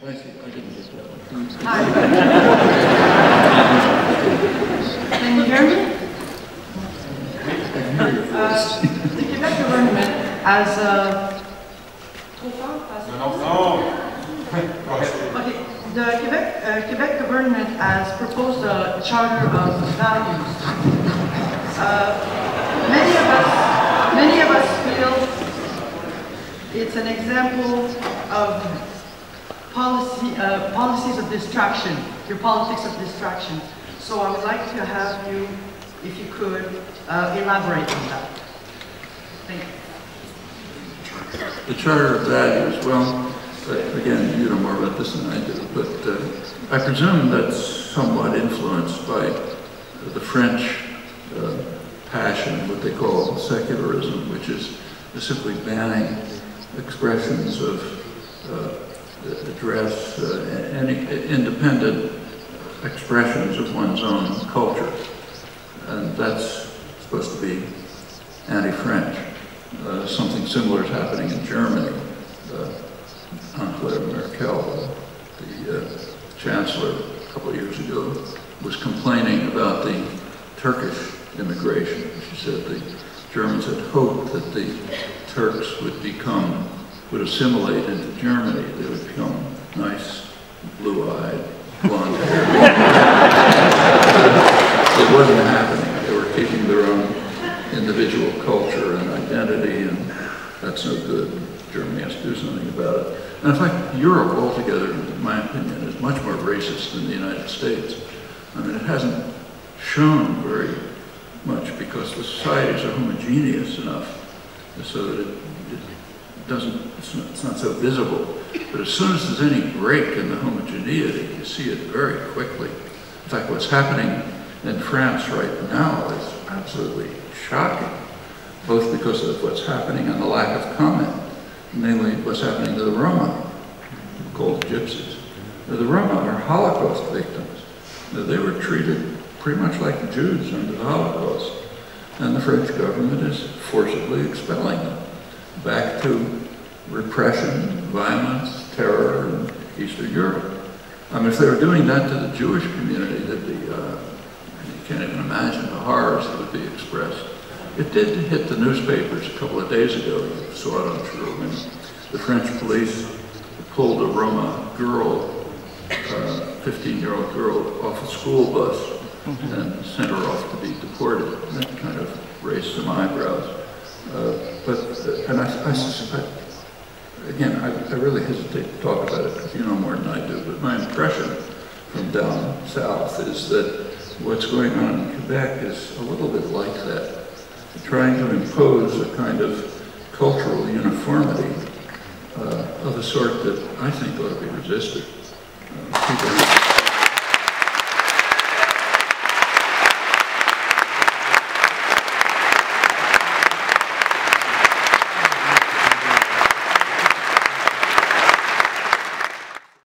I didn't get that one. Hi. Can you hear me? I can hear your voice. The Quebec government has Okay, the Quebec government has proposed a charter of values. Many of us feel it's an example of policies of distraction, your politics of distraction. So I would like to have you, if you could, elaborate on that. Thank you. The Charter of Values, well, again, you know more about this than I do, but I presume that's somewhat influenced by the French passion, what they call secularism, which is simply banning expressions of address any independent expressions of one's own culture. And that's supposed to be anti-French. Something similar is happening in Germany. Angela Merkel, the chancellor a couple of years ago, was complaining about the Turkish immigration. She said the Germans had hoped that the Turks would assimilate into Germany. They would become nice, blue-eyed, blonde-haired. It wasn't happening. They were keeping their own individual culture and identity, and that's no good. Germany has to do something about it. And in fact, Europe altogether, in my opinion, is much more racist than the United States. I mean, it hasn't shown very much because the societies are homogeneous enough so that it's not so visible. But as soon as there's any break in the homogeneity, you see it very quickly. In fact, what's happening in France right now is absolutely shocking, both because of what's happening and the lack of comment, namely what's happening to the Roma, called gypsies. Now, the Roma are Holocaust victims. Now, they were treated pretty much like the Jews under the Holocaust, and the French government is forcibly expelling them back to repression, violence, terror in Eastern Europe. I mean, if they were doing that to the Jewish community, that'd be, you can't even imagine the horrors that would be expressed. It did hit the newspapers a couple of days ago. You saw it, I'm sure, when the French police pulled a Roma girl, 15-year-old girl, off a school bus and sent her off to be deported. That kind of raised some eyebrows. And I suspect, again, I really hesitate to talk about it because you know more than I do, but my impression from down south is that what's going on in Quebec is a little bit like that. They're trying to impose a kind of cultural uniformity of a sort that I think ought to be resisted. People